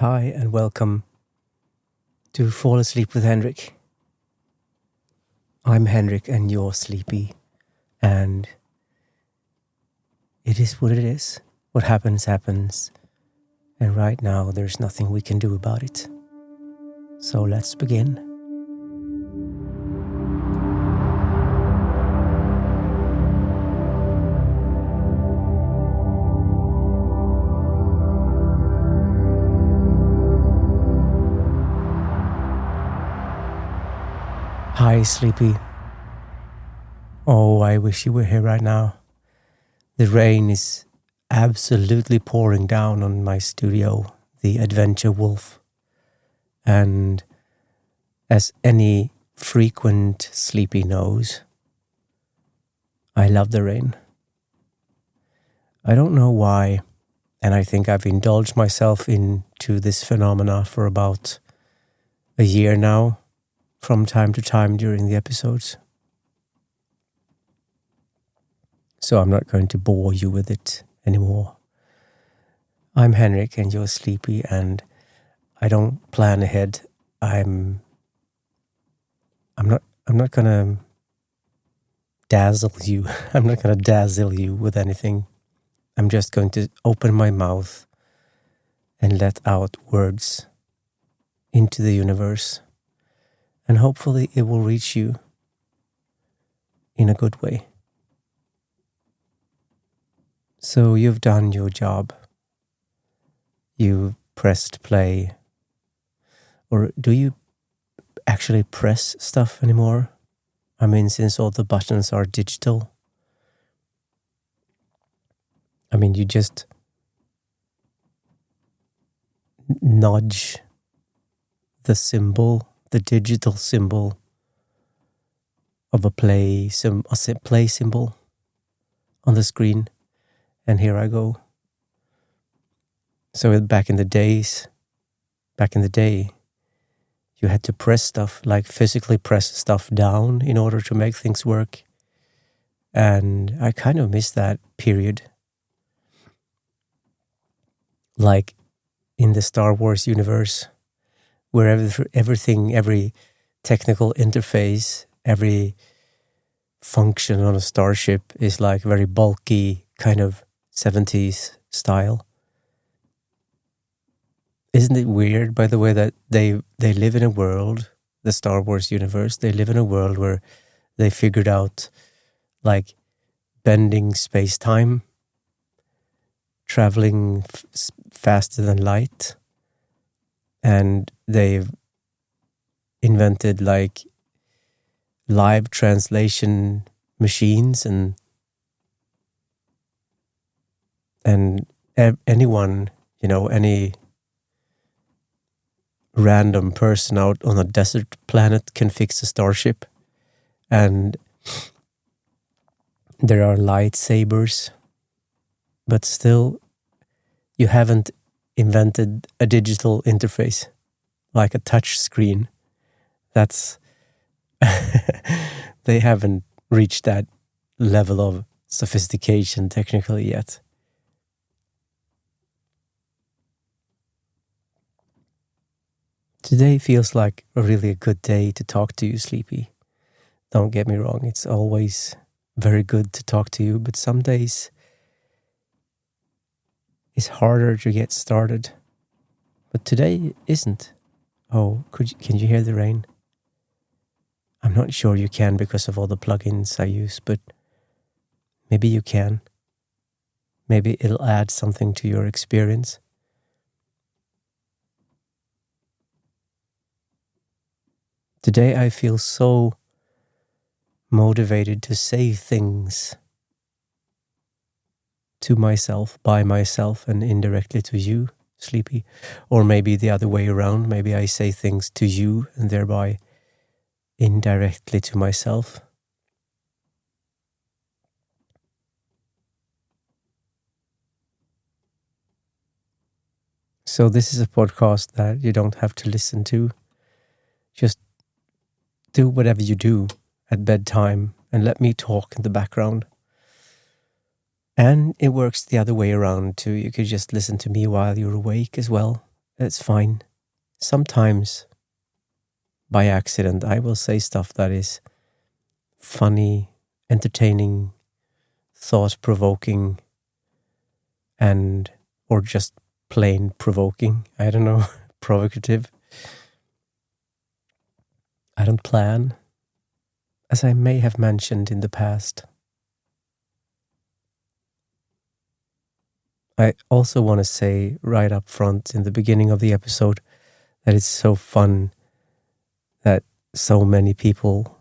Hi and welcome to Fall Asleep with Henrik. I'm Henrik and you're sleepy, and it is what it is. What happens, happens, and right now there's nothing we can do about it. So let's begin. Hi, sleepy. Oh, I wish you were here right now. The rain is absolutely pouring down on my studio, the Adventure Wolf. And as any frequent sleepy knows, I love the rain. I don't know why, and I think I've indulged myself into this phenomena for about a year now, from time to time during the episodes. So I'm not going to bore you with it anymore. I'm Henrik and you're sleepy, and I don't plan ahead. I'm not gonna dazzle you. I'm not gonna dazzle you with anything. I'm just going to open my mouth and let out words into the universe. And hopefully it will reach you in a good way. So you've done your job. You pressed play. Or do you actually press stuff anymore? I mean, since all the buttons are digital. I mean, you just nudge the symbol, the digital symbol of a play symbol on the screen, and here I go. So back in the day, you had to press stuff, like physically press stuff down in order to make things work. And I kind of miss that period. Like in the Star Wars universe, where everything, every technical interface, every function on a starship is like very bulky, kind of 70s style. Isn't it weird, by the way, that they live in a world, the Star Wars universe, they live in a world where they figured out like bending space-time, traveling faster than light, and they've invented like live translation machines and anyone, any random person out on a desert planet can fix a starship. And there are lightsabers, but still you haven't invented a digital interface like a touch screen. That's they haven't reached that level of sophistication technically yet. Today feels like a good day to talk to you, sleepy. Don't get me wrong, it's always very good to talk to you, but some days it's harder to get started. But today isn't. Oh, can you hear the rain? I'm not sure you can because of all the plugins I use, but maybe you can. Maybe it'll add something to your experience. Today I feel so motivated to say things to myself, by myself, and indirectly to you, sleepy. Or maybe the other way around. Maybe I say things to you and thereby indirectly to myself. So this is a podcast that you don't have to listen to. Just do whatever you do at bedtime and let me talk in the background. And it works the other way around too. You could just listen to me while you're awake as well. It's fine. Sometimes, by accident, I will say stuff that is funny, entertaining, thought-provoking, and or just plain provoking. I don't know, provocative. I don't plan, as I may have mentioned in the past. I also want to say right up front in the beginning of the episode that it's so fun that so many people,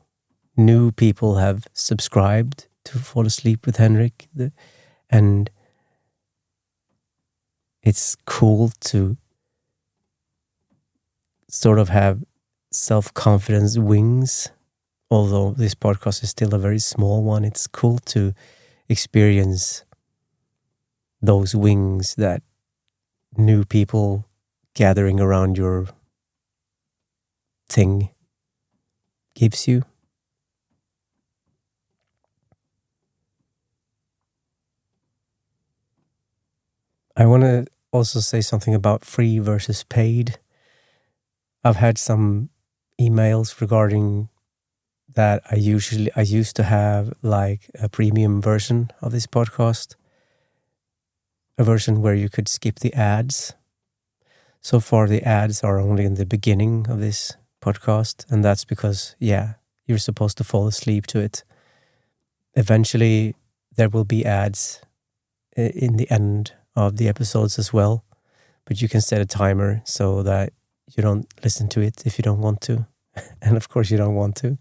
new people, have subscribed to Fall Asleep with Henrik. And it's cool to sort of have self-confidence wings. Although this podcast is still a very small one, it's cool to experience those wings that new people gathering around your thing gives you. I want to also say something about free versus paid. I've had some emails regarding that. I used to have like a premium version of this podcast, a version where you could skip the ads. So far, the ads are only in the beginning of this podcast, and that's because, you're supposed to fall asleep to it. Eventually, there will be ads in the end of the episodes as well, but you can set a timer so that you don't listen to it if you don't want to. And of course, you don't want to.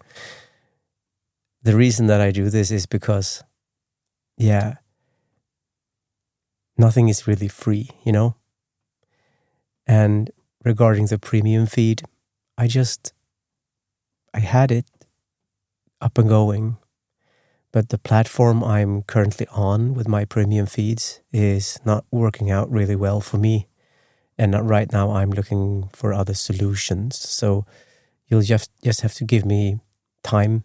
The reason that I do this is because, nothing is really free, And regarding the premium feed, I had it up and going, but the platform I'm currently on with my premium feeds is not working out really well for me. And right now I'm looking for other solutions. So you'll just have to give me time.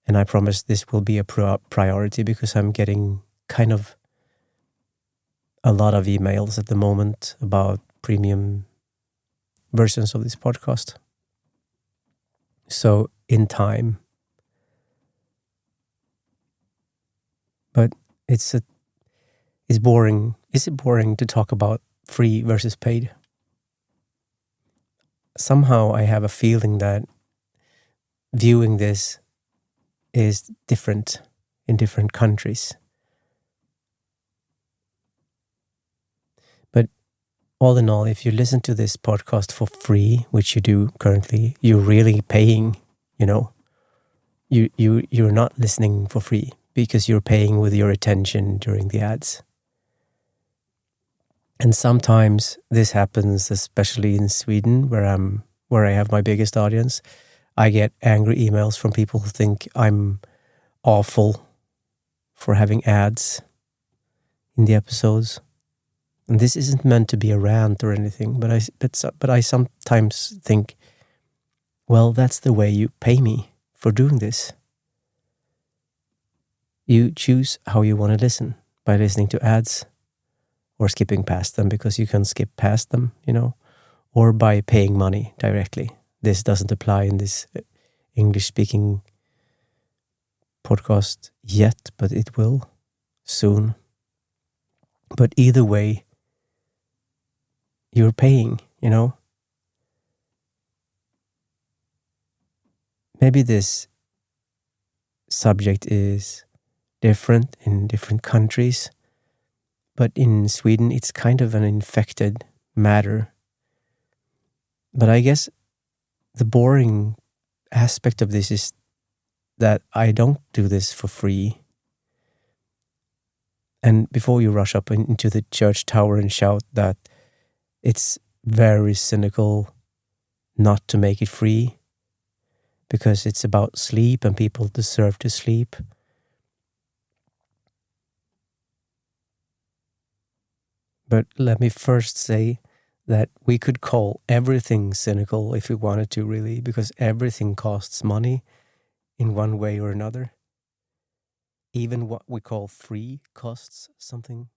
And I promise this will be a priority because I'm getting kind of a lot of emails at the moment about premium versions of this podcast. So in time. But it's boring. Is it boring to talk about free versus paid? Somehow I have a feeling that viewing this is different in different countries. But all in all, if you listen to this podcast for free, which you do currently, you're really paying, You're not listening for free because you're paying with your attention during the ads. And sometimes this happens, especially in Sweden, where I have my biggest audience. I get angry emails from people who think I'm awful for having ads in the episodes. And this isn't meant to be a rant or anything, but I sometimes think, well, that's the way you pay me for doing this. You choose how you want to listen by listening to ads or skipping past them because you can skip past them, or by paying money directly. This doesn't apply in this English-speaking podcast yet, but it will soon. But either way, you're paying, Maybe this subject is different in different countries, but in Sweden, it's kind of an infected matter. But I guess the boring aspect of this is that I don't do this for free. And before you rush up into the church tower and shout that it's very cynical not to make it free because it's about sleep and people deserve to sleep. But let me first say that we could call everything cynical if we wanted to, really, because everything costs money in one way or another. Even what we call free costs something.